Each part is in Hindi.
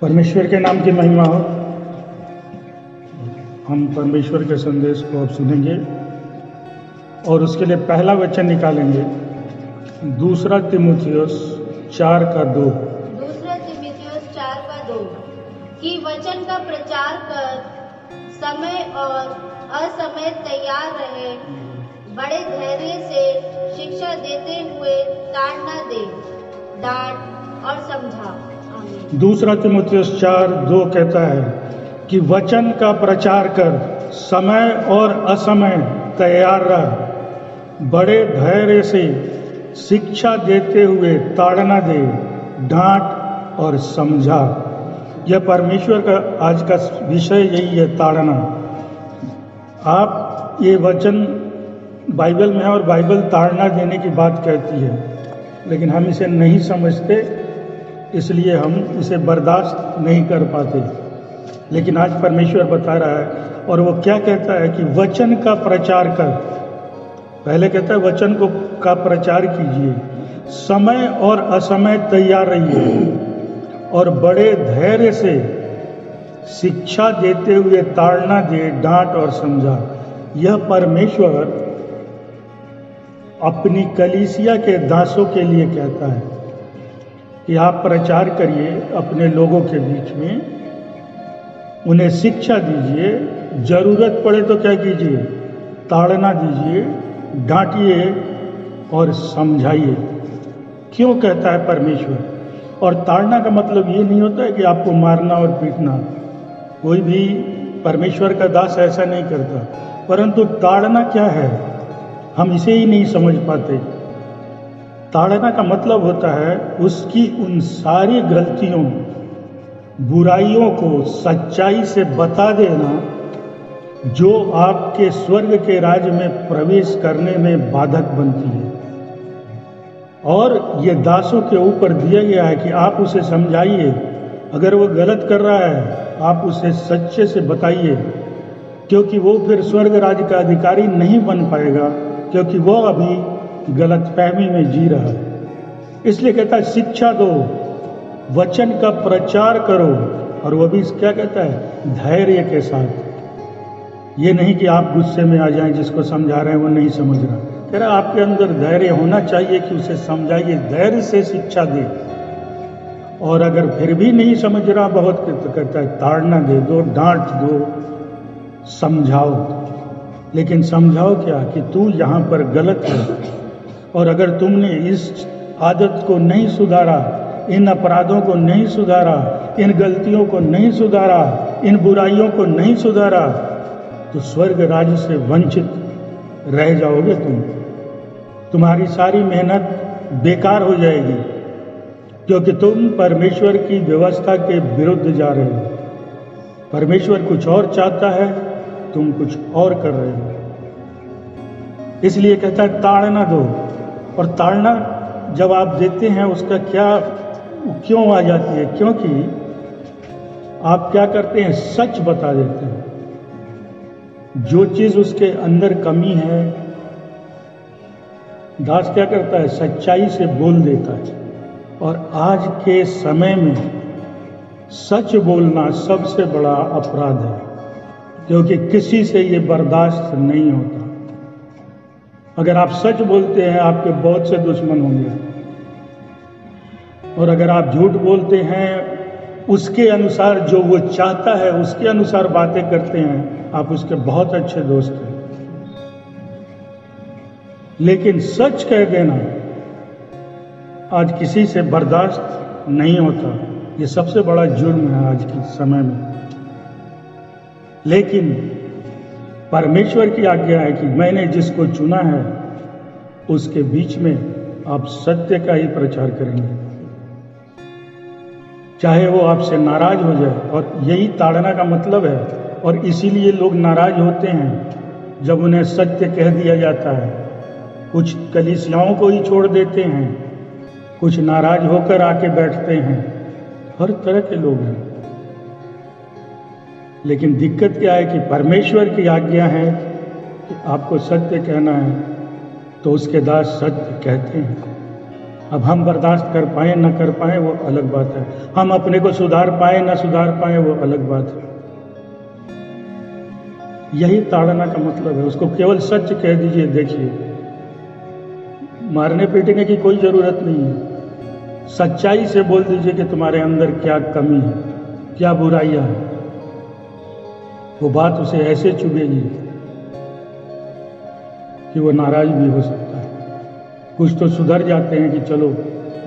परमेश्वर के नाम की महिमा हो। हम परमेश्वर के संदेश को अब सुनेंगे और उसके लिए पहला वचन निकालेंगे, 2 तीमुथियुस 4:2। 2 तीमुथियुस 4:2 कि वचन का प्रचार कर, समय और असमय तैयार रहे, बड़े धैर्य से शिक्षा देते हुए ताड़ न दे, डांट और समझा। 2 तीमुथियुस 4:2 कहता है कि वचन का प्रचार कर, समय और असमय तैयार रह, बड़े धैर्य से शिक्षा देते हुए ताड़ना दे, डांट और समझा। यह परमेश्वर का आज का विषय यही है, ताड़ना। आप ये वचन बाइबल में है और बाइबल ताड़ना देने की बात कहती है, लेकिन हम इसे नहीं समझते, इसलिए हम इसे बर्दाश्त नहीं कर पाते। लेकिन आज परमेश्वर बता रहा है, और वो क्या कहता है कि वचन का प्रचार कर। पहले कहता है वचन का प्रचार कीजिए, समय और असमय तैयार रहिए, और बड़े धैर्य से शिक्षा देते हुए ताड़ना दे, डांट और समझा। यह परमेश्वर अपनी कलीसिया के दासों के लिए कहता है कि आप प्रचार करिए अपने लोगों के बीच में, उन्हें शिक्षा दीजिए, जरूरत पड़े तो क्या कीजिए, ताड़ना दीजिए, डांटिए और समझाइए। क्यों कहता है परमेश्वर? और ताड़ना का मतलब ये नहीं होता है कि आपको मारना और पीटना, कोई भी परमेश्वर का दास ऐसा नहीं करता। परंतु ताड़ना क्या है, हम इसे ही नहीं समझ पाते। ताड़ना का मतलब होता है उसकी उन सारी गलतियों, बुराइयों को सच्चाई से बता देना जो आपके स्वर्ग के राज्य में प्रवेश करने में बाधक बनती है। और ये दासों के ऊपर दिया गया है कि आप उसे समझाइए। अगर वो गलत कर रहा है, आप उसे सच्चे से बताइए, क्योंकि वो फिर स्वर्ग राज्य का अधिकारी नहीं बन पाएगा, क्योंकि वो अभी गलतफहमी में जी रहा है। इसलिए कहता है शिक्षा दो, वचन का प्रचार करो, और वो भी क्या कहता है, धैर्य के साथ। ये नहीं कि आप गुस्से में आ जाएं, जिसको समझा रहे हैं वो नहीं समझ रहा। कह रहा आपके अंदर धैर्य होना चाहिए कि उसे समझाइए, धैर्य से शिक्षा दे। और अगर फिर भी नहीं समझ रहा बहुत, तो कहता है ताड़ना दे दो, डांट दो, समझाओ। लेकिन समझाओ क्या, कि तू यहाँ पर गलत है, और अगर तुमने इस आदत को नहीं सुधारा, इन अपराधों को नहीं सुधारा, इन गलतियों को नहीं सुधारा, इन बुराइयों को नहीं सुधारा, तो स्वर्ग राज्य से वंचित रह जाओगे तुम। तुम्हारी सारी मेहनत बेकार हो जाएगी, क्योंकि तुम परमेश्वर की व्यवस्था के विरुद्ध जा रहे हो। परमेश्वर कुछ और चाहता है, तुम कुछ और कर रहे हो। इसलिए कहता है ताड़ना दो। और ताड़ना जब आप देते हैं, उसका क्यों आ जाती है? क्योंकि आप क्या करते हैं, सच बता देते हैं। जो चीज उसके अंदर कमी है, दास क्या करता है, सच्चाई से बोल देता है। और आज के समय में सच बोलना सबसे बड़ा अपराध है, क्योंकि किसी से ये बर्दाश्त नहीं होता। अगर आप सच बोलते हैं, आपके बहुत से दुश्मन होंगे, और अगर आप झूठ बोलते हैं, उसके अनुसार जो वो चाहता है उसके अनुसार बातें करते हैं, आप उसके बहुत अच्छे दोस्त हैं। लेकिन सच कह देना आज किसी से बर्दाश्त नहीं होता। ये सबसे बड़ा जुर्म है आज के समय में। लेकिन परमेश्वर की आज्ञा है कि मैंने जिसको चुना है, उसके बीच में आप सत्य का ही प्रचार करेंगे, चाहे वो आपसे नाराज हो जाए। और यही ताड़ना का मतलब है। और इसीलिए लोग नाराज होते हैं जब उन्हें सत्य कह दिया जाता है। कुछ कलीसियाओं को ही छोड़ देते हैं, कुछ नाराज होकर आके बैठते हैं, हर तरह के लोग हैं। लेकिन दिक्कत क्या है कि परमेश्वर की आज्ञा है कि आपको सत्य कहना है, तो उसके दास सत्य कहते हैं। अब हम बर्दाश्त कर पाए ना कर पाए वो अलग बात है, हम अपने को सुधार पाए ना सुधार पाए वो अलग बात है। यही ताड़ना का मतलब है। उसको केवल सच कह दीजिए, देखिए मारने पीटने की कोई जरूरत नहीं है। सच्चाई से बोल दीजिए कि तुम्हारे अंदर क्या कमी है, क्या बुराइयां हैं। वो बात उसे ऐसे चुभेगी कि वो नाराज भी हो सकता है। कुछ तो सुधर जाते हैं कि चलो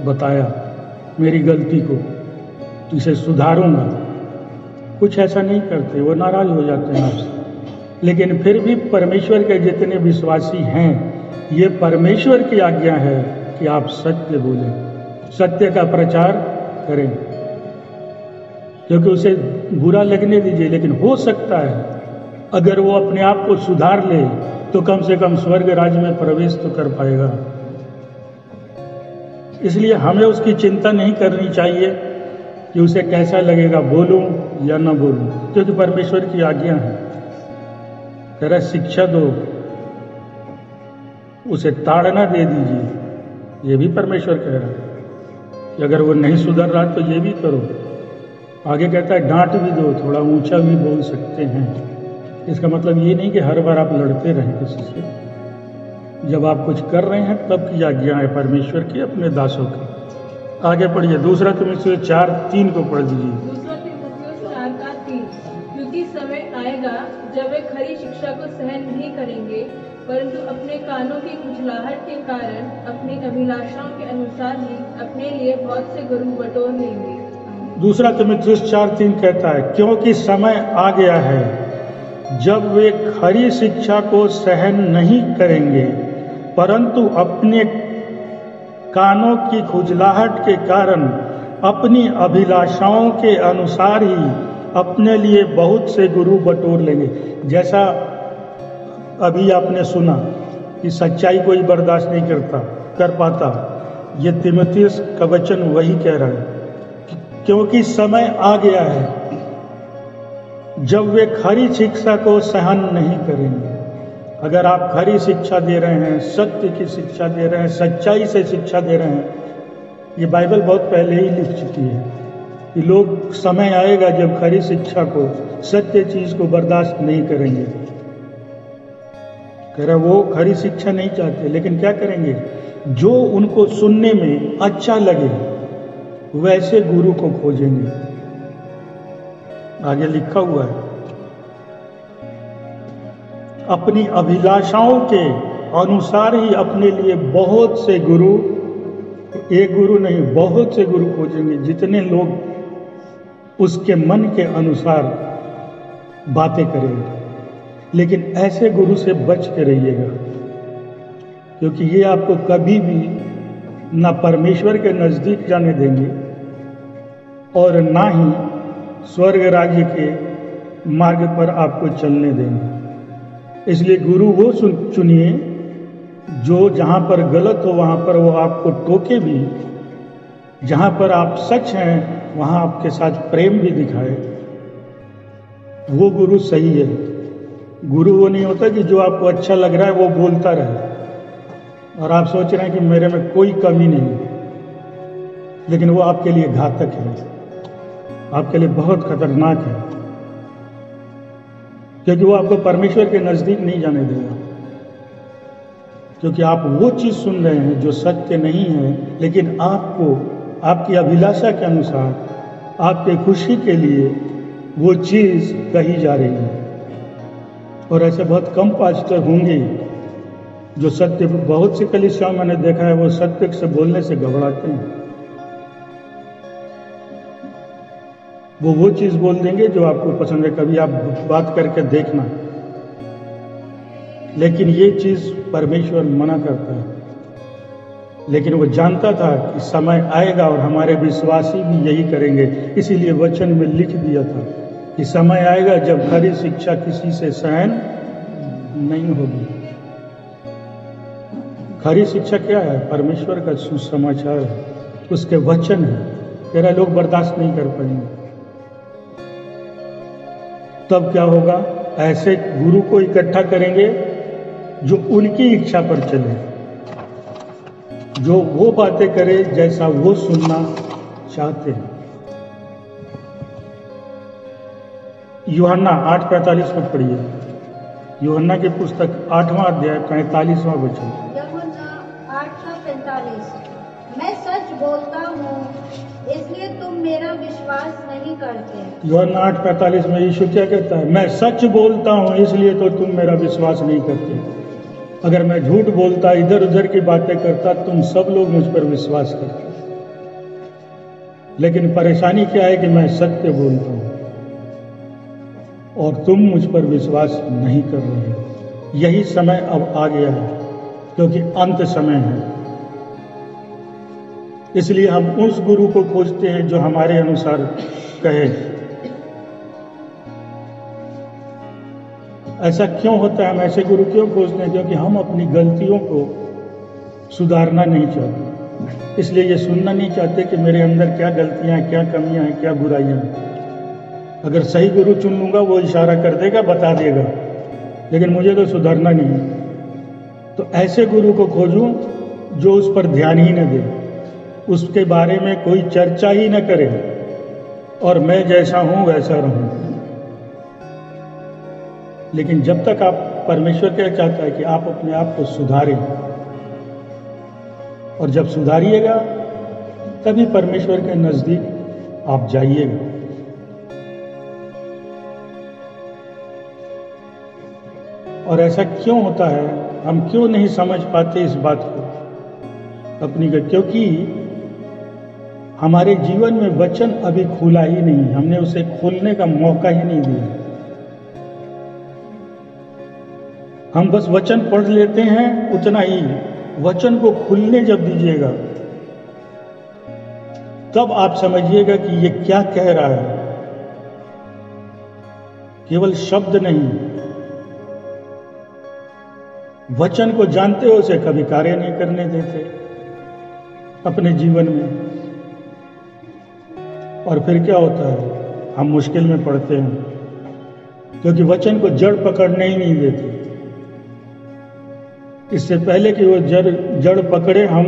बताया मेरी गलती को, तो इसे सुधारूंगा। कुछ ऐसा नहीं करते, वो नाराज हो जाते हैं आपसे। लेकिन फिर भी परमेश्वर के जितने विश्वासी हैं, ये परमेश्वर की आज्ञा है कि आप सत्य बोलें, सत्य का प्रचार करें, क्योंकि उसे बुरा लगने दीजिए। लेकिन हो सकता है अगर वो अपने आप को सुधार ले तो कम से कम स्वर्ग राज्य में प्रवेश तो कर पाएगा। इसलिए हमें उसकी चिंता नहीं करनी चाहिए कि उसे कैसा लगेगा, बोलूं या ना बोलूं, क्योंकि परमेश्वर की आज्ञा है। कह रहा शिक्षा दो, उसे ताड़ना दे दीजिए। ये भी परमेश्वर कह रहा है कि अगर वो नहीं सुधर रहा तो ये भी करो। आगे कहता है डांट भी दो, थोड़ा ऊंचा भी बोल सकते हैं। इसका मतलब ये नहीं कि हर बार आप लड़ते रहें किसी से। जब आप कुछ कर रहे हैं तब की आज्ञा है परमेश्वर की अपने दासों की। आगे पढ़िए, दूसरा तीमुथियुस 4:3 को पढ़ दीजिए। दूसरा तीमुथियुस 4:3, क्योंकि समय आएगा जब वे खरी शिक्षा को सहन नहीं करेंगे, परंतु अपने कानों की खुजलाहट के कारण अपनी अभिलाषाओं के अनुसार ही अपने लिए बहुत से गुरु बटोर लेंगे। दूसरा तीमुथियुस 4:3 कहता है, क्योंकि समय आ गया है जब वे खरी शिक्षा को सहन नहीं करेंगे, परंतु अपने कानों की खुजलाहट के कारण अपनी अभिलाषाओं के अनुसार ही अपने लिए बहुत से गुरु बटोर लेंगे। जैसा अभी आपने सुना कि सच्चाई कोई बर्दाश्त नहीं कर पाता, ये तीमुथियुस का वचन वही कह रहा है, क्योंकि समय आ गया है जब वे खरी शिक्षा को सहन नहीं करेंगे। अगर आप खरी शिक्षा दे रहे हैं, सत्य की शिक्षा दे रहे हैं, सच्चाई से शिक्षा दे रहे हैं, ये बाइबल बहुत पहले ही लिख चुकी है कि लोग समय आएगा जब खरी शिक्षा को, सत्य चीज को बर्दाश्त नहीं करेंगे। कह रहा वो खरी शिक्षा नहीं चाहते, लेकिन क्या करेंगे, जो उनको सुनने में अच्छा लगे वैसे गुरु को खोजेंगे। आगे लिखा हुआ है, अपनी अभिलाषाओं के अनुसार ही अपने लिए बहुत से गुरु, एक गुरु नहीं बहुत से गुरु खोजेंगे, जितने लोग उसके मन के अनुसार बातें करेंगे। लेकिन ऐसे गुरु से बच के रहिएगा, क्योंकि ये आपको कभी भी ना परमेश्वर के नजदीक जाने देंगे और ना ही स्वर्ग राज्य के मार्ग पर आपको चलने देंगे। इसलिए गुरु वो चुनिए जो जहां पर गलत हो वहां पर वो आपको टोके भी, जहां पर आप सच हैं वहां आपके साथ प्रेम भी दिखाए। वो गुरु सही है। गुरु वो नहीं होता कि जो आपको अच्छा लग रहा है वो बोलता रहे और आप सोच रहे हैं कि मेरे में कोई कमी नहीं, लेकिन वो आपके लिए घातक है, आपके लिए बहुत खतरनाक है, क्योंकि वो आपको परमेश्वर के नजदीक नहीं जाने देगा। क्योंकि आप वो चीज सुन रहे हैं जो सत्य नहीं है, लेकिन आपको आपकी अभिलाषा के अनुसार, आपके खुशी के लिए वो चीज कही जा रही है। और ऐसे बहुत कम पास्टर होंगे जो सत्य, बहुत सी कलीसियाओं मैंने देखा है वो सत्य से बोलने से घबराते हैं। वो चीज बोल देंगे जो आपको पसंद है, कभी आप बात करके देखना। लेकिन ये चीज परमेश्वर मना करता है। लेकिन वो जानता था कि समय आएगा और हमारे विश्वासी भी यही करेंगे, इसीलिए वचन में लिख दिया था कि समय आएगा जब खरी शिक्षा किसी से सहन नहीं होगी। खरी शिक्षा क्या है? परमेश्वर का सुसमाचार है, उसके वचन है। तेरा लोग बर्दाश्त नहीं कर पाएंगे। तब क्या होगा? ऐसे गुरु को इकट्ठा करेंगे जो उनकी इच्छा पर चले। जो वो बातें करे जैसा वो सुनना चाहते हैं। यूहन्ना 8:45 में पढ़िए। यूहन्ना की पुस्तक 8वां अध्याय 45वां वचन। यूहन्ना 8:45 मैं सच बोलता हूँ इसलिए तुम मेरा विश्वास नहीं करते। यूहन्ना 8:45 में यीशु क्या कहता है? मैं सच बोलता हूँ इसलिए तो तुम मेरा विश्वास नहीं करते। अगर मैं झूठ बोलता, इधर उधर की बातें करता, तुम सब लोग मुझ पर विश्वास करते। लेकिन परेशानी क्या है कि मैं सत्य बोलता हूँ और तुम मुझ पर विश्वास नहीं कर रहे हो। यही समय अब आ गया है क्योंकि अंत समय है। इसलिए हम उस गुरु को खोजते हैं जो हमारे अनुसार कहे। ऐसा क्यों होता है? हम ऐसे गुरु क्यों खोजते हैं? क्योंकि हम अपनी गलतियों को सुधारना नहीं चाहते। इसलिए ये सुनना नहीं चाहते कि मेरे अंदर क्या गलतियां हैं, क्या कमियां हैं, क्या बुराइयां हैं। अगर सही गुरु चुन लूंगा वो इशारा कर देगा, बता देगा, लेकिन मुझे तो सुधरना नहीं। तो ऐसे गुरु को खोजूं जो उस पर ध्यान ही न दे, उसके बारे में कोई चर्चा ही न करे और मैं जैसा हूं वैसा रहूं। लेकिन जब तक आप, परमेश्वर क्या चाहता है कि आप अपने आप को सुधारें, और जब सुधारिएगा तभी परमेश्वर के नजदीक आप जाइएगा। और ऐसा क्यों होता है? हम क्यों नहीं समझ पाते इस बात को अपनी? क्योंकि हमारे जीवन में वचन अभी खुला ही नहीं, हमने उसे खोलने का मौका ही नहीं दिया। हम बस वचन पढ़ लेते हैं, उतना ही। वचन को खुलने जब दीजिएगा तब आप समझिएगा कि ये क्या कह रहा है। केवल शब्द नहीं, वचन को जानते हो उसे कभी कार्य नहीं करने देते अपने जीवन में। और फिर क्या होता है? हम मुश्किल में पड़ते हैं क्योंकि वचन को जड़ पकड़ने ही नहीं देते। इससे पहले कि वो जड़ पकड़े हम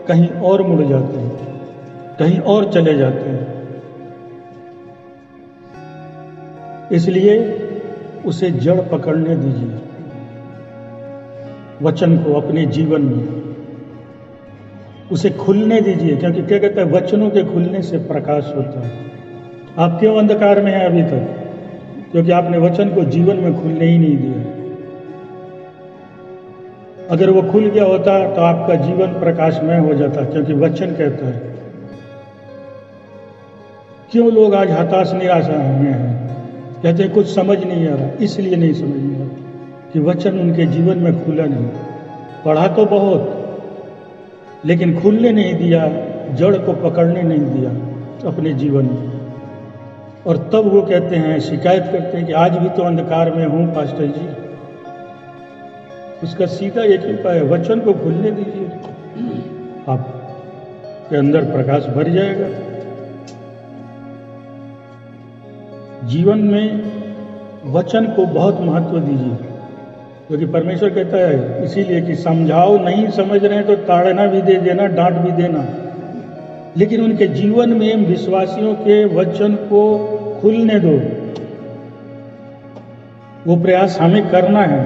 कहीं और मुड़ जाते हैं, कहीं और चले जाते हैं। इसलिए उसे जड़ पकड़ने दीजिए, वचन को अपने जीवन में उसे खुलने दीजिए। क्योंकि क्या कहता है? वचनों के खुलने से प्रकाश होता है। आप क्यों अंधकार में हैं अभी तक? क्योंकि आपने वचन को जीवन में खुलने ही नहीं दिया। अगर वो खुल गया होता तो आपका जीवन प्रकाशमय हो जाता। क्योंकि वचन कहता है। क्यों लोग आज हताश निराशा में हैं? कहते हैं कुछ समझ नहीं आ रहा। इसलिए नहीं समझ में आ रहा कि वचन उनके जीवन में खुला नहीं। पढ़ा तो बहुत, लेकिन खुलने नहीं दिया, जड़ को पकड़ने नहीं दिया अपने जीवन में। और तब वो कहते हैं, शिकायत करते हैं कि आज भी तो अंधकार में हूं पास्टर जी। उसका सीधा एक ही उपाय है, वचन को खुलने दीजिए, आपके अंदर प्रकाश भर जाएगा। जीवन में वचन को बहुत महत्व दीजिए, क्योंकि परमेश्वर कहता है इसीलिए कि समझाओ, नहीं समझ रहे हैं तो ताड़ना भी दे देना, डांट भी देना, लेकिन उनके जीवन में विश्वासियों के वचन को खुलने दो। वो प्रयास हमें करना है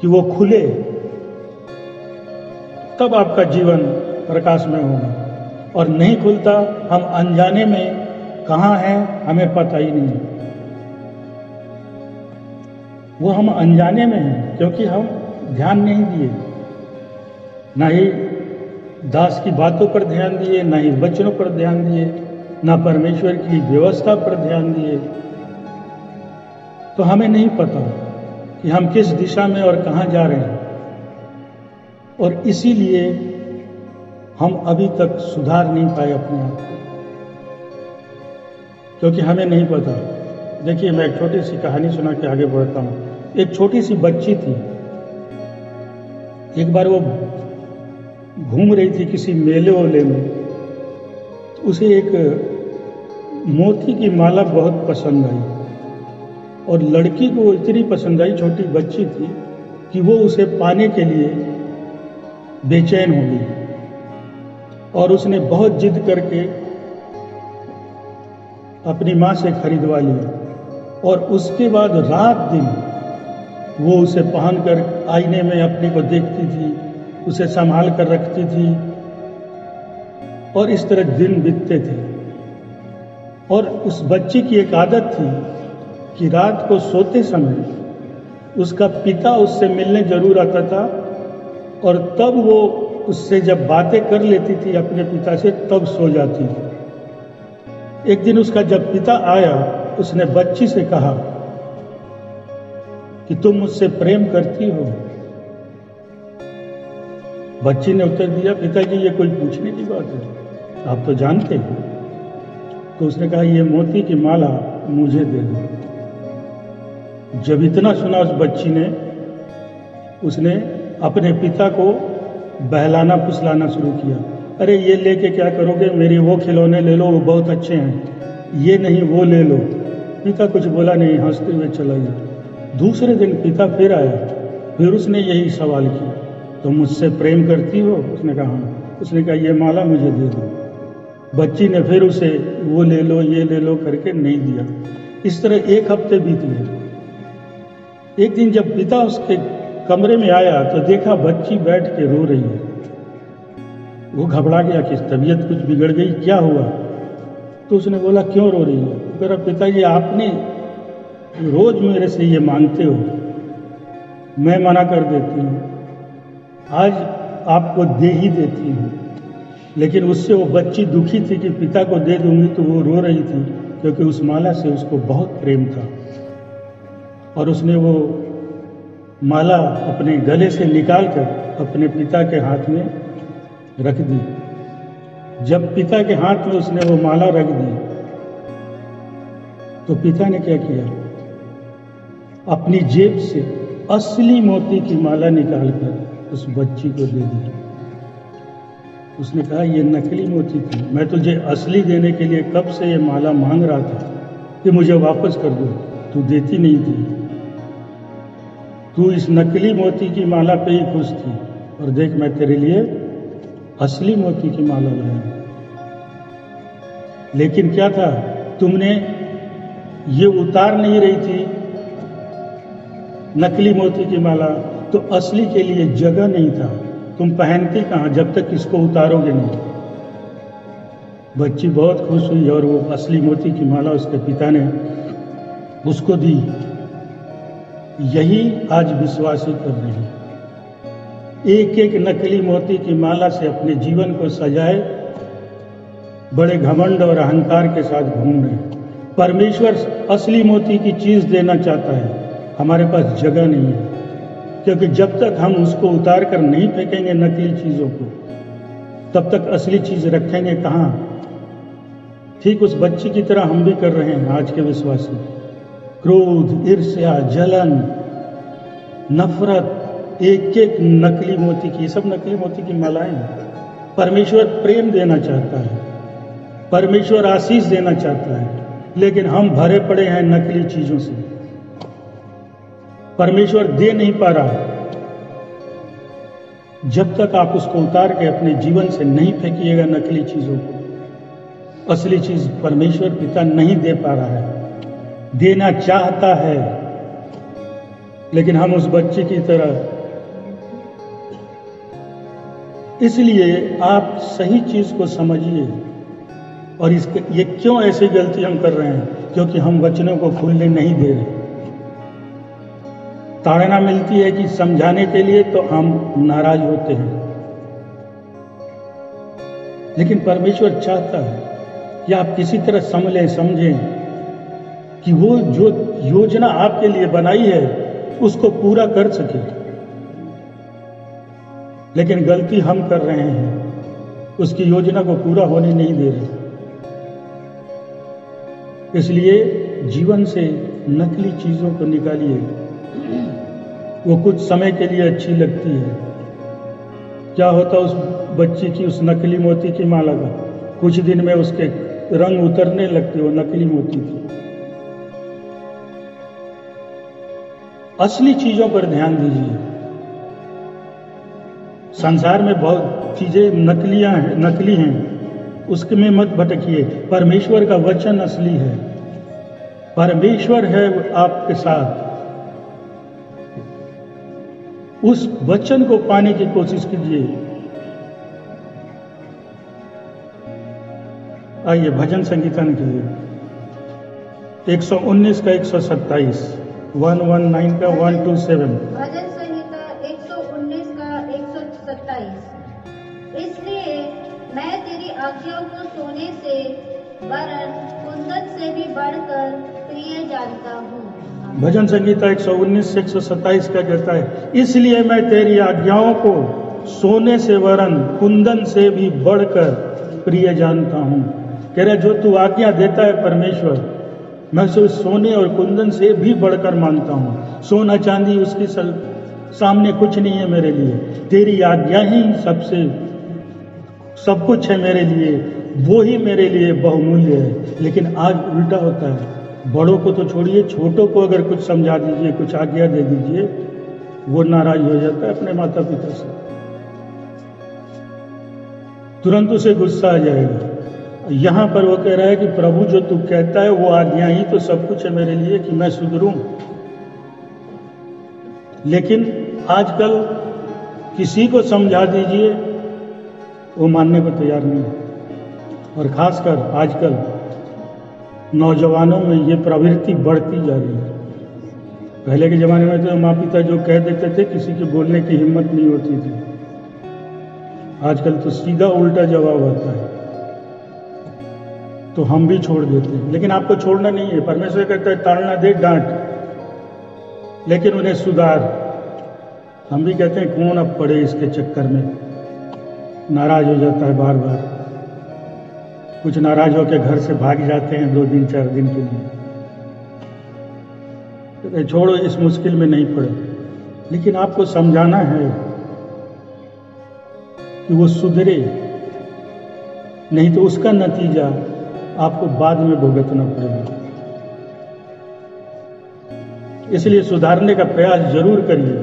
कि वो खुले, तब आपका जीवन प्रकाश में होगा। और नहीं खुलता, हम अनजाने में कहाँ हैं हमें पता ही नहीं। वो हम अनजाने में हैं क्योंकि हम ध्यान नहीं दिए, ना ही दास की बातों पर ध्यान दिए, ना ही वचनों पर ध्यान दिए, ना परमेश्वर की व्यवस्था पर ध्यान दिए। तो हमें नहीं पता कि हम किस दिशा में और कहाँ जा रहे हैं, और इसीलिए हम अभी तक सुधार नहीं पाए अपने आप को, क्योंकि हमें नहीं पता। देखिए, मैं एक छोटी सी कहानी सुना के आगे बढ़ता हूँ। एक छोटी सी बच्ची थी। एक बार वो घूम रही थी किसी मेले ओले में, तो उसे एक मोती की माला बहुत पसंद आई, और लड़की को इतनी पसंद आई, छोटी बच्ची थी, कि वो उसे पाने के लिए बेचैन हो गई और उसने बहुत जिद करके अपनी माँ से खरीदवा लिया और उसके बाद रात दिन वो उसे पहनकर आईने में अपने को देखती थी, उसे संभाल कर रखती थी और इस तरह दिन बीतते थे। और उस बच्ची की एक आदत थी कि रात को सोते समय उसका पिता उससे मिलने जरूर आता था और तब वो उससे जब बातें कर लेती थी अपने पिता से तब सो जाती थी। एक दिन उसका जब पिता आया उसने बच्ची से कहा कि तुम मुझसे प्रेम करती हो? बच्ची ने उत्तर दिया, पिताजी ये कोई पूछने की बात है, आप तो जानते हैं। तो उसने कहा, ये मोती की माला मुझे दे दो। जब इतना सुना उस बच्ची ने, उसने अपने पिता को बहलाना फुसलाना शुरू किया। अरे ये लेके क्या करोगे, मेरे वो खिलौने ले लो, वो बहुत अच्छे हैं, ये नहीं वो ले लो। पिता कुछ बोला नहीं, हंसते हुए चला गया। दूसरे दिन पिता फिर आया, फिर उसने यही सवाल किया, तुम मुझसे प्रेम करती हो? उसने कहा हाँ। उसने कहा ये माला मुझे दे दो। बच्ची ने फिर उसे वो ले लो ये ले लो करके नहीं दिया। इस तरह एक हफ्ते बीत गए। एक दिन जब पिता उसके कमरे में आया तो देखा बच्ची बैठ के रो रही है। वो घबरा गया कि तबीयत कुछ बिगड़ गई, क्या हुआ? तो उसने बोला क्यों रो रही है? मेरा पिताजी आपने रोज मेरे से ये मांगते हो, मैं मना कर देती हूँ, आज आपको दे ही देती हूँ। लेकिन उससे वो बच्ची दुखी थी कि पिता को दे दूंगी तो वो रो रही थी, क्योंकि उस माला से उसको बहुत प्रेम था। और उसने वो माला अपने गले से निकालकर अपने पिता के हाथ में रख दी। जब पिता के हाथ में उसने वो माला रख दी तो पिता ने क्या किया, अपनी जेब से असली मोती की माला निकालकर उस बच्ची को दे दी। उसने कहा ये नकली मोती थी, मैं तुझे असली देने के लिए कब से ये माला मांग रहा था कि मुझे वापस कर दो, तू देती नहीं थी। तू इस नकली मोती की माला पे ही खुश थी, और देख मैं तेरे लिए असली मोती की माला लाया। लेकिन क्या था, तुमने ये उतार नहीं रही थी नकली मोती की माला, तो असली के लिए जगह नहीं था, तुम पहनती कहाँ जब तक इसको उतारोगे नहीं। बच्ची बहुत खुश हुई और वो असली मोती की माला उसके पिता ने उसको दी। यही आज विश्वासी कर रहे हैं, एक एक नकली मोती की माला से अपने जीवन को सजाए, बड़े घमंड और अहंकार के साथ घूम रहे हैं। परमेश्वर असली मोती की चीज देना चाहता है, हमारे पास जगह नहीं है, क्योंकि जब तक हम उसको उतार कर नहीं फेंकेंगे नकली चीजों को, तब तक असली चीज रखेंगे कहाँ। ठीक उस बच्ची की तरह हम भी कर रहे हैं आज के विश्वासी। क्रोध, ईर्ष्या, जलन, नफरत, एक एक नकली मोती की, सब नकली मोती की मालाएं। परमेश्वर प्रेम देना चाहता है, परमेश्वर आशीष देना चाहता है, लेकिन हम भरे पड़े हैं नकली चीजों से। परमेश्वर दे नहीं पा रहा। जब तक आप उसको उतार के अपने जीवन से नहीं फेंकिएगा नकली चीजों को, असली चीज परमेश्वर पिता नहीं दे पा रहा है। देना चाहता है, लेकिन हम उस बच्चे की तरह। इसलिए आप सही चीज को समझिए। और इसके ये क्यों ऐसी गलती हम कर रहे हैं, क्योंकि हम वचनों को खुलने नहीं दे रहे। ताड़ना मिलती है कि समझाने के लिए, तो हम नाराज होते हैं। लेकिन परमेश्वर चाहता है कि आप किसी तरह समझें कि वो जो योजना आपके लिए बनाई है उसको पूरा कर सके। लेकिन गलती हम कर रहे हैं, उसकी योजना को पूरा होने नहीं दे रहे। इसलिए जीवन से नकली चीजों को निकालिए। वो कुछ समय के लिए अच्छी लगती है। क्या होता उस बच्ची की उस नकली मोती की माला का, कुछ दिन में उसके रंग उतरने लगते, वो नकली मोती थी। असली चीजों पर ध्यान दीजिए। संसार में बहुत चीजें नकली हैं, उसके में मत भटकिए। परमेश्वर का वचन असली है, परमेश्वर है आपके साथ। उस वचन को पाने की कोशिश कीजिए। आइए भजन संगीतन के लिए 119 का 127, 119 का 127। भजन संहिता 119 का 127। इसलिए मैं तेरी आज्ञाओं को सोने से वरन कुंदन से भी बढ़कर प्रिय जानता हूँ। भजन संगीता 119 से 127 का कहता है, इसलिए मैं तेरी आज्ञाओं को सोने से वरन कुंदन से भी बढ़कर प्रिय जानता हूँ। कह रहा जो तू आज्ञा देता है परमेश्वर, मैं उसे सोने और कुंदन से भी बढ़कर मानता हूँ। सोना चांदी उसके सामने कुछ नहीं है मेरे लिए। तेरी आज्ञा ही सब कुछ है मेरे लिए, वो ही मेरे लिए बहुमूल्य है। लेकिन आज उल्टा होता है, बड़ों को तो छोड़िए, छोटों को अगर कुछ समझा दीजिए, कुछ आज्ञा दे दीजिए, वो नाराज हो जाता है अपने माता पिता से, तुरंत उसे गुस्सा आ जाएगा। यहां पर वो कह रहा है कि प्रभु जो तू कहता है वो आज्ञा ही तो सब कुछ है मेरे लिए कि मैं सुधरूं। लेकिन आजकल किसी को समझा दीजिए वो मानने को तैयार नहीं है। और खासकर आजकल नौजवानों में ये प्रवृत्ति बढ़ती जा रही है। पहले के जमाने में तो माँ पिता जो कह देते थे किसी के बोलने की हिम्मत नहीं होती थी। आजकल तो सीधा उल्टा जवाब आता है, तो हम भी छोड़ देते हैं। लेकिन आपको छोड़ना नहीं है। परमेश्वर कहता है टालना दे डांट, लेकिन उन्हें सुधार। हम भी कहते हैं कौन अब पड़े इसके चक्कर में, नाराज हो जाता है बार बार। कुछ नाराज होकर घर से भाग जाते हैं 2 दिन 4 दिन के लिए, तो छोड़ो इस मुश्किल में नहीं पड़े। लेकिन आपको समझाना है कि वो सुधरे, नहीं तो उसका नतीजा आपको बाद में भुगतना पड़ेगा। इसलिए सुधारने का प्रयास जरूर करिए,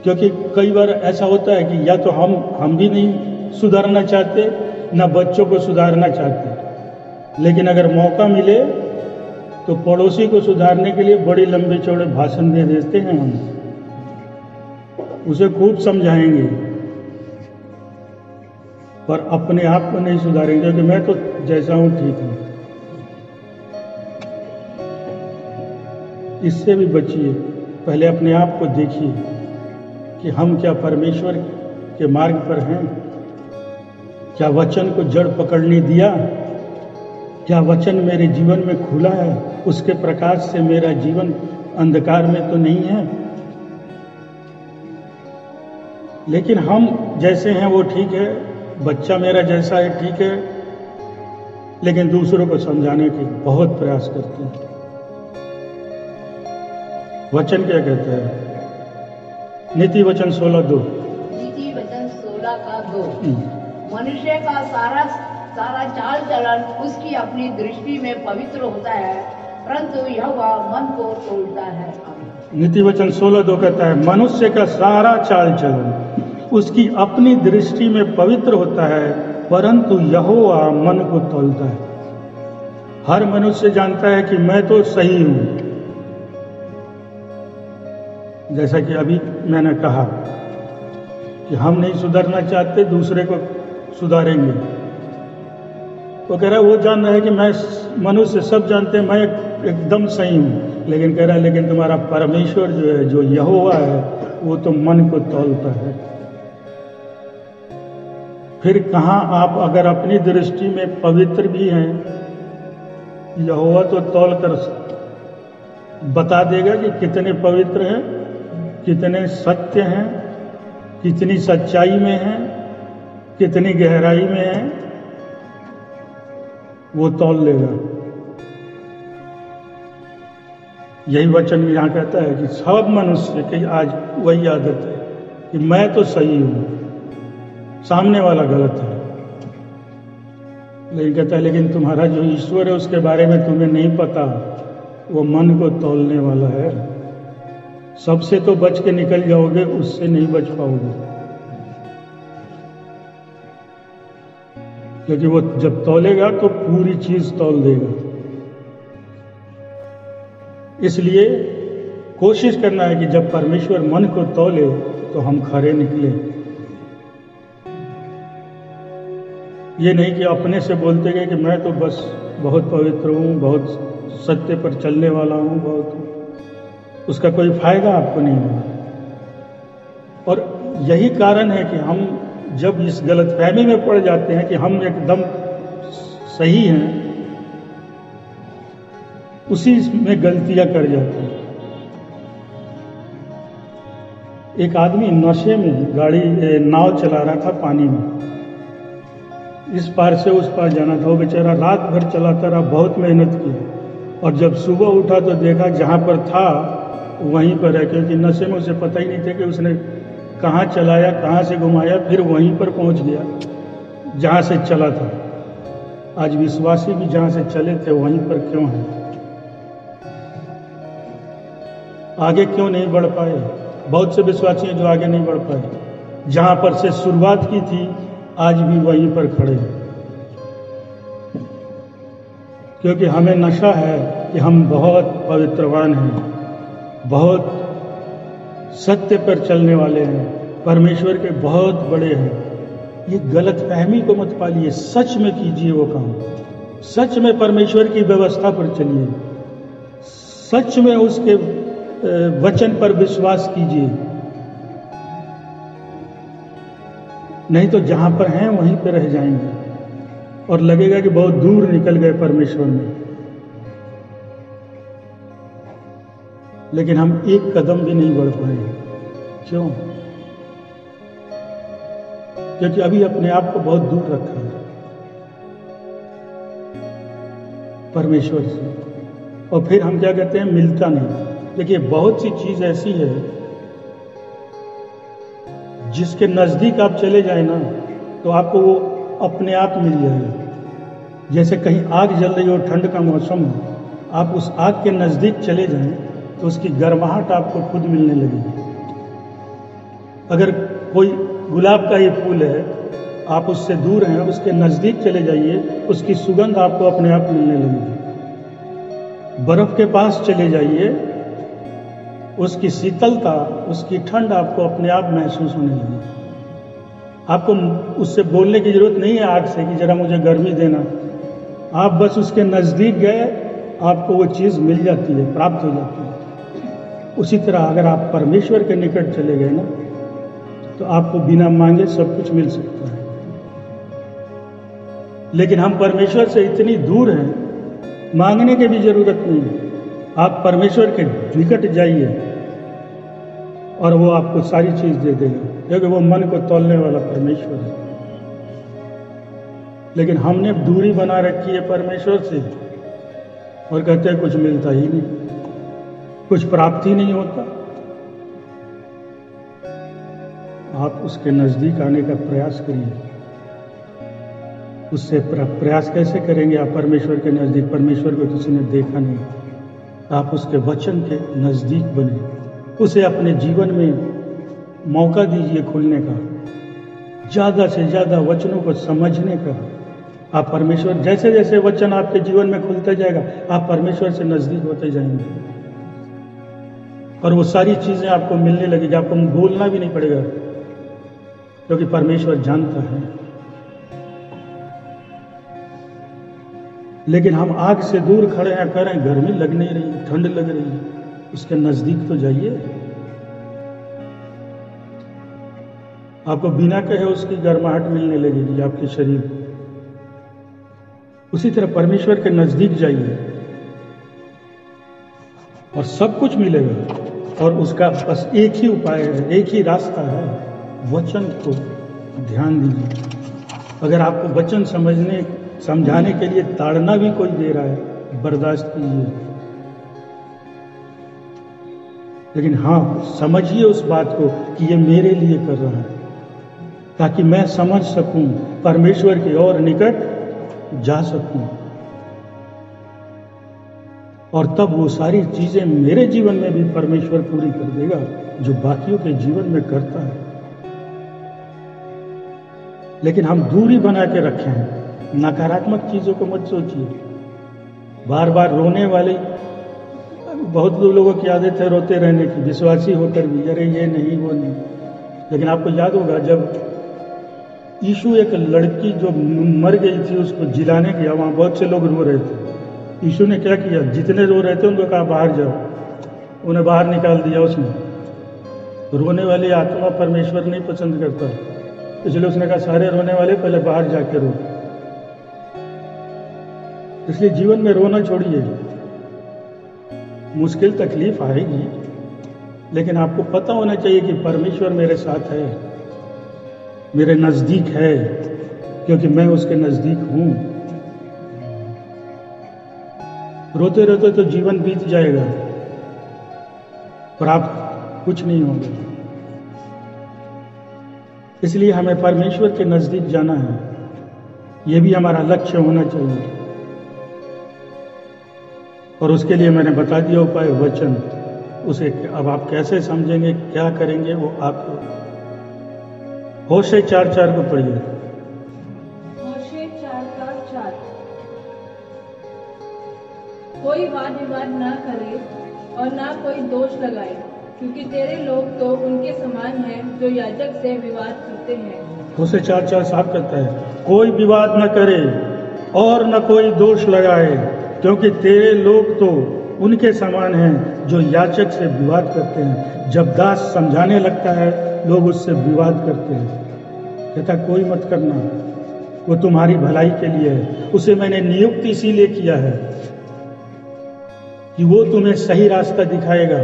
क्योंकि कई बार ऐसा होता है कि या तो हम भी नहीं सुधारना चाहते, ना बच्चों को सुधारना चाहते। लेकिन अगर मौका मिले तो पड़ोसी को सुधारने के लिए बड़े लंबे चौड़े भाषण दे देते हैं। हम उसे खूब समझाएंगे, पर अपने आप को नहीं सुधारेंगे कि मैं तो जैसा हूं ठीक हूं। इससे भी बचिए। पहले अपने आप को देखिए कि हम क्या परमेश्वर के मार्ग पर हैं। क्या वचन को जड़ पकड़ने दिया? क्या वचन मेरे जीवन में खुला है? उसके प्रकाश से मेरा जीवन अंधकार में तो नहीं है। लेकिन हम जैसे हैं वो ठीक है, बच्चा मेरा जैसा है ठीक है, लेकिन दूसरों को समझाने के बहुत प्रयास करते हैं। वचन क्या कहता है? नीति वचन 16:2। नीति वचन 16 का 2। मनुष्य का सारा चाल चलन उसकी अपनी दृष्टि में पवित्र होता है, परंतु यहोवा मन को तोड़ता है। नीति वचन 16:2 कहता है, मनुष्य का सारा चाल चलन उसकी अपनी दृष्टि में पवित्र होता है, परंतु यहोवा मन को तोलता है। हर मनुष्य जानता है कि मैं तो सही हूं, जैसा कि अभी मैंने कहा कि हम नहीं सुधरना चाहते, दूसरे को सुधारेंगे। वो कह रहा है वो जान रहा है कि मैं मनुष्य सब जानते हैं मैं एकदम सही हूं, लेकिन कह रहा है लेकिन तुम्हारा परमेश्वर जो है, जो यहोवा है, वो तो मन को तौलता है। फिर कहां आप अगर अपनी दृष्टि में पवित्र भी हैं, यहोवा तो तौल कर बता देगा कि कितने पवित्र हैं, कितने सत्य हैं, कितनी सच्चाई में हैं, कितनी गहराई में हैं, वो तौल लेगा। यही वचन यहाँ कहता है कि सब मनुष्य की आज वही आदत है कि मैं तो सही हूं, सामने वाला गलत है। लेकिन कहता है लेकिन तुम्हारा जो ईश्वर है उसके बारे में तुम्हें नहीं पता, वो मन को तौलने वाला है। सबसे तो बच के निकल जाओगे, उससे नहीं बच पाओगे, क्योंकि वो जब तौलेगा तो पूरी चीज तौल देगा। इसलिए कोशिश करना है कि जब परमेश्वर मन को तौले तो हम खरे निकले। ये नहीं कि अपने से बोलते गए कि मैं तो बस बहुत पवित्र हूँ, बहुत सत्य पर चलने वाला हूँ, बहुत, उसका कोई फायदा आपको नहीं होगा। और यही कारण है कि हम जब इस गलतफहमी में पड़ जाते हैं कि हम एकदम सही हैं, उसी में गलतियां कर जाते हैं। एक आदमी नशे में नाव चला रहा था पानी में, इस पार से उस पार जाना था। वो बेचारा रात भर चलाता रहा, बहुत मेहनत की, और जब सुबह उठा तो देखा जहां पर था वहीं पर है, क्योंकि नशे में उसे पता ही नहीं था कि उसने कहाँ चलाया, कहाँ से घुमाया, फिर वहीं पर पहुंच गया जहां से चला था। आज विश्वासी भी जहां से चले थे वहीं पर क्यों हैं? आगे क्यों नहीं बढ़ पाए? बहुत से विश्वासी हैं जो आगे नहीं बढ़ पाए, जहां पर से शुरुआत की थी आज भी वहीं पर खड़े हैं। क्योंकि हमें नशा है कि हम बहुत पवित्रवान हैं, बहुत सत्य पर चलने वाले हैं, परमेश्वर के बहुत बड़े हैं। ये गलत फहमी को मत पालिए, सच में कीजिए वो काम, सच में परमेश्वर की व्यवस्था पर चलिए, सच में उसके वचन पर विश्वास कीजिए। नहीं तो जहां पर हैं वहीं पर रह जाएंगे और लगेगा कि बहुत दूर निकल गए परमेश्वर में, लेकिन हम एक कदम भी नहीं बढ़ पाए। क्यों? क्योंकि अभी अपने आप को बहुत दूर रखा है परमेश्वर से, और फिर हम क्या कहते हैं, मिलता नहीं। देखिए, बहुत सी चीज ऐसी है जिसके नजदीक आप चले जाए ना तो आपको वो अपने आप मिल जाएगा। जैसे कहीं आग जल रही हो, ठंड का मौसम हो, आप उस आग के नजदीक चले जाएं तो उसकी गर्माहट आपको खुद मिलने लगेगी। अगर कोई गुलाब का ही फूल है, आप उससे दूर हैं, उसके नजदीक चले जाइए, उसकी सुगंध आपको अपने आप मिलने लगेगी। बर्फ के पास चले जाइए, उसकी शीतलता, उसकी ठंड आपको अपने आप महसूस होने लगी। आपको उससे बोलने की जरूरत नहीं है आग से कि जरा मुझे गर्मी देना। आप बस उसके नजदीक गए, आपको वो चीज मिल जाती है, प्राप्त हो जाती है। उसी तरह अगर आप परमेश्वर के निकट चले गए ना तो आपको बिना मांगे सब कुछ मिल सकता है। लेकिन हम परमेश्वर से इतनी दूर हैं, मांगने की भी जरूरत नहीं है। आप परमेश्वर के निकट जाइए और वो आपको सारी चीज दे देगा, क्योंकि वो मन को तौलने वाला परमेश्वर है। लेकिन हमने दूरी बना रखी है परमेश्वर से और कहते हैं कुछ मिलता ही नहीं, कुछ प्राप्त ही नहीं होता। आप उसके नजदीक आने का प्रयास करिए। उससे प्रयास कैसे करेंगे आप परमेश्वर के नजदीक? परमेश्वर को किसी ने देखा नहीं, आप उसके वचन के नजदीक बने, उसे अपने जीवन में मौका दीजिए खुलने का, ज्यादा से ज्यादा वचनों को समझने का। आप परमेश्वर, जैसे जैसे वचन आपके जीवन में खुलते जाएगा, आप परमेश्वर से नजदीक होते जाएंगे और वो सारी चीजें आपको मिलने लगेगी। आपको बोलना भी नहीं पड़ेगा, क्योंकि परमेश्वर जानता है। लेकिन हम आग से दूर खड़े हैं, कह रहे हैं गर्मी लग नहीं रही, ठंड लग रही है। उसके नजदीक तो जाइए, आपको बिना कहे उसकी गर्माहट मिलने लगेगी आपके शरीर को। उसी तरह परमेश्वर के नजदीक जाइए और सब कुछ मिलेगा। और उसका बस एक ही उपाय है, एक ही रास्ता है, वचन को ध्यान दीजिए। अगर आपको वचन समझाने के लिए ताड़ना भी कोई दे रहा है, बर्दाश्त कीजिए। लेकिन हाँ, समझिए उस बात को कि ये मेरे लिए कर रहा है, ताकि मैं समझ सकूं, परमेश्वर के और निकट जा सकूं। और तब वो सारी चीजें मेरे जीवन में भी परमेश्वर पूरी कर देगा जो बाकियों के जीवन में करता है। लेकिन हम दूरी बना के रखे हैं, नकारात्मक चीजों को मत सोचिए। बार बार रोने वाले, बहुत लोगों की आदत है रोते रहने की, विश्वासी होकर भी, अरे ये नहीं वो नहीं। लेकिन आपको याद होगा जब यीशु एक लड़की जो मर गई थी उसको जिलाने गया, वहां बहुत से लोग रो रहे थे। यीशु ने क्या किया, जितने रो रहे थे उनको कहा बाहर जाओ, उन्हें बाहर निकाल दिया उसने। रोने वाली आत्मा परमेश्वर नहीं पसंद करता, इसलिए उसने कहा सारे रोने वाले पहले बाहर जाके रो। इसलिए जीवन में रोना छोड़िए। मुश्किल तकलीफ आएगी, लेकिन आपको पता होना चाहिए कि परमेश्वर मेरे साथ है, मेरे नजदीक है, क्योंकि मैं उसके नजदीक हूं। रोते रोते तो जीवन बीत जाएगा, पर आप कुछ नहीं होंगे। इसलिए हमें परमेश्वर के नजदीक जाना है, यह भी हमारा लक्ष्य होना चाहिए। और उसके लिए मैंने बता दिया उपाय, वचन। उसे अब आप कैसे समझेंगे, क्या करेंगे, वो आप होशे 4:4 को पढ़िए। होशे 4:4 कोई वाद विवाद ना करे और ना कोई दोष लगाए, क्योंकि तेरे लोग तो उनके समान हैं जो याजक से विवाद करते हैं। होशे 4:4 साफ करता है, कोई विवाद न करे और न कोई दोष लगाए, क्योंकि तेरे लोग तो उनके समान हैं जो याचक से विवाद करते हैं। जब दास समझाने लगता है, लोग उससे विवाद करते हैं। कहता कोई मत करना, वो तुम्हारी भलाई के लिए है। उसे मैंने नियुक्त इसीलिए किया है कि वो तुम्हें सही रास्ता दिखाएगा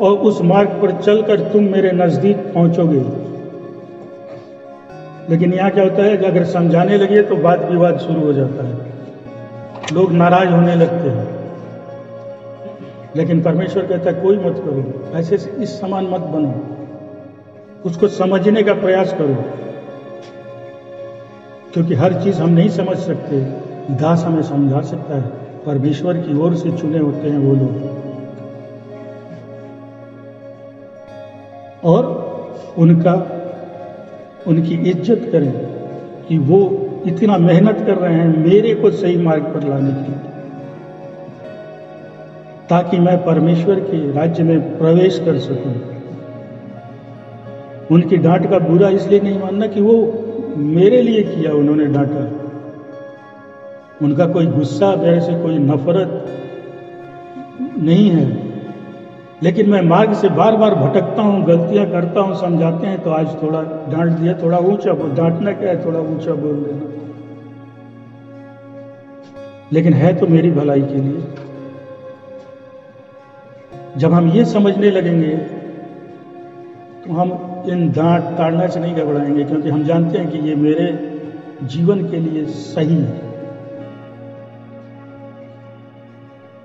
और उस मार्ग पर चलकर तुम मेरे नजदीक पहुंचोगे। लेकिन यहाँ क्या होता है कि अगर समझाने लगे तो वाद विवाद शुरू हो जाता है, लोग नाराज होने लगते हैं। लेकिन परमेश्वर कहता है कोई मत करो, ऐसे इस समान मत बनो, उसको समझने का प्रयास करो, क्योंकि हर चीज हम नहीं समझ सकते, दास हमें समझा सकता है। परमेश्वर की ओर से चुने होते हैं वो लोग, और उनकी इज्जत करें कि वो इतना मेहनत कर रहे हैं मेरे को सही मार्ग पर लाने के लिए, ताकि मैं परमेश्वर के राज्य में प्रवेश कर सकूं। उनकी डांट का बुरा इसलिए नहीं मानना कि वो मेरे लिए किया, उन्होंने डांटा। उनका कोई गुस्सा, मेरे से कोई नफरत नहीं है, लेकिन मैं मार्ग से बार बार भटकता हूं, गलतियां करता हूं। समझाते हैं तो आज थोड़ा डांट दिया, थोड़ा ऊंचा बोल, डांटना क्या है, थोड़ा ऊंचा बोल देना, लेकिन है तो मेरी भलाई के लिए। जब हम ये समझने लगेंगे तो हम इन डांट ताड़ना से नहीं घबराएंगे, क्योंकि हम जानते हैं कि ये मेरे जीवन के लिए सही है।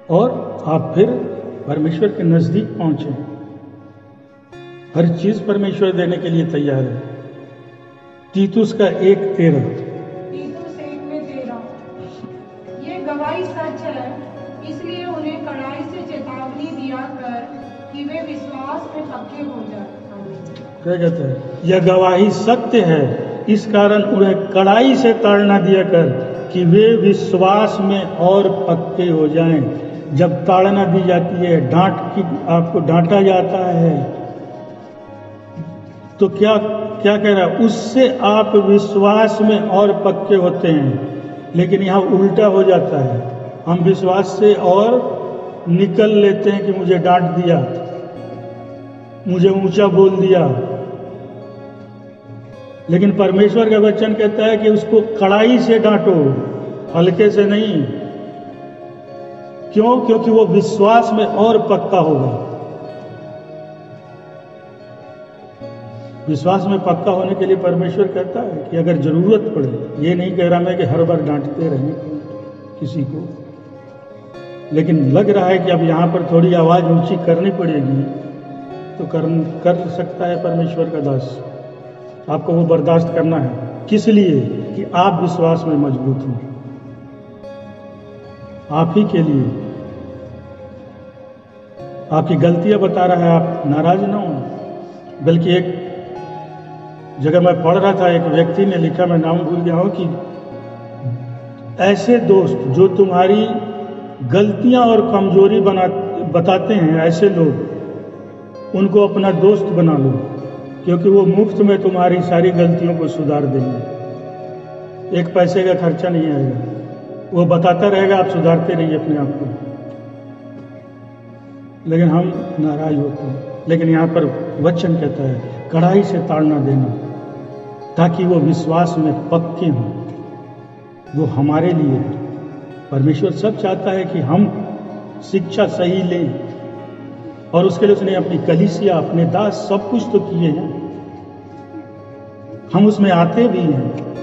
और आप फिर परमेश्वर के नजदीक पहुंचे। हर चीज परमेश्वर देने के लिए तैयार है। तीतुस का 1:13, तीतुस 1:13 ये गवाही सच है, इसलिए उन्हें कड़ाई से चेतावनी दिया कर कि वे विश्वास में पक्के हो जाएं। क्या कहते हैं, यह गवाही सत्य है, इस कारण उन्हें कड़ाई से ताड़ना दिया कर कि वे विश्वास में और पक्के हो जाएं। जब ताड़ना दी जाती है, डांट की, आपको डांटा जाता है, तो क्या कह रहा है, उससे आप विश्वास में और पक्के होते हैं। लेकिन यहाँ उल्टा हो जाता है, हम विश्वास से और निकल लेते हैं कि मुझे डांट दिया, मुझे ऊंचा बोल दिया। लेकिन परमेश्वर का वचन कहता है कि उसको कड़ाई से डांटो, हल्के से नहीं। क्यों? क्योंकि वो विश्वास में और पक्का होगा। विश्वास में पक्का होने के लिए परमेश्वर कहता है कि अगर जरूरत पड़े, ये नहीं कह रहा मैं कि हर बार डांटते रहें किसी को, लेकिन लग रहा है कि अब यहां पर थोड़ी आवाज ऊंची करनी पड़ेगी, तो कर सकता है परमेश्वर का दास। आपको वो बर्दाश्त करना है। किस लिए? कि आप विश्वास में मजबूत हों, आप ही के लिए। आपकी गलतियां बता रहा है, आप नाराज ना हो। बल्कि एक जगह मैं पढ़ रहा था, एक व्यक्ति ने लिखा, मैं नाम भूल गया हूं, कि ऐसे दोस्त जो तुम्हारी गलतियां और कमजोरी बताते हैं, ऐसे लोग उनको अपना दोस्त बना लो, क्योंकि वो मुफ्त में तुम्हारी सारी गलतियों को सुधार देंगे। एक पैसे का खर्चा नहीं आएगा, वो बताता रहेगा, आप सुधारते रहिए अपने आप को। लेकिन हम नाराज होते हैं। लेकिन यहाँ पर वचन कहता है कड़ाई से ताड़ना देना, ताकि वो विश्वास में पक्के हों। वो हमारे लिए है। परमेश्वर सब चाहता है कि हम शिक्षा सही लें, और उसके लिए उसने अपनी कलीसिया, अपने दास, सब कुछ तो किए हैं। हम उसमें आते भी हैं,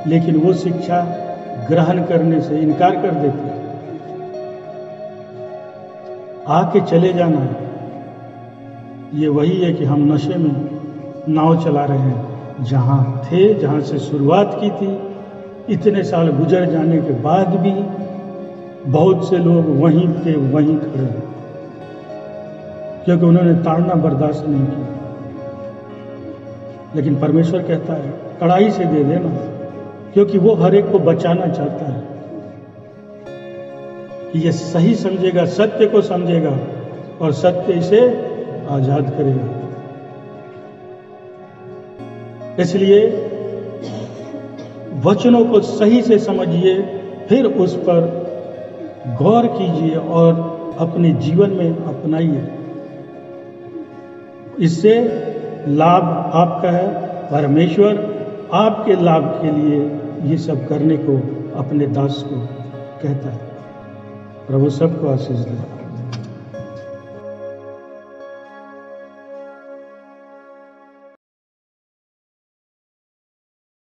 लेकिन वो शिक्षा ग्रहण करने से इनकार कर देते हैं। आके चले जाना है, ये वही है कि हम नशे में नाव चला रहे हैं। जहां थे, जहां से शुरुआत की थी, इतने साल गुजर जाने के बाद भी बहुत से लोग वहीं के वहीं खड़े हैं, क्योंकि उन्होंने ताड़ना बर्दाश्त नहीं की। लेकिन परमेश्वर कहता है कड़ाई से दे देना, क्योंकि वो हर एक को बचाना चाहता है कि ये सही समझेगा, सत्य को समझेगा, और सत्य इसे आजाद करेगा। इसलिए वचनों को सही से समझिए, फिर उस पर गौर कीजिए और अपने जीवन में अपनाइए। इससे लाभ आपका है। परमेश्वर आपके लाभ के लिए ये सब करने को अपने दास को कहता है। प्रभु सबको आशीष दे।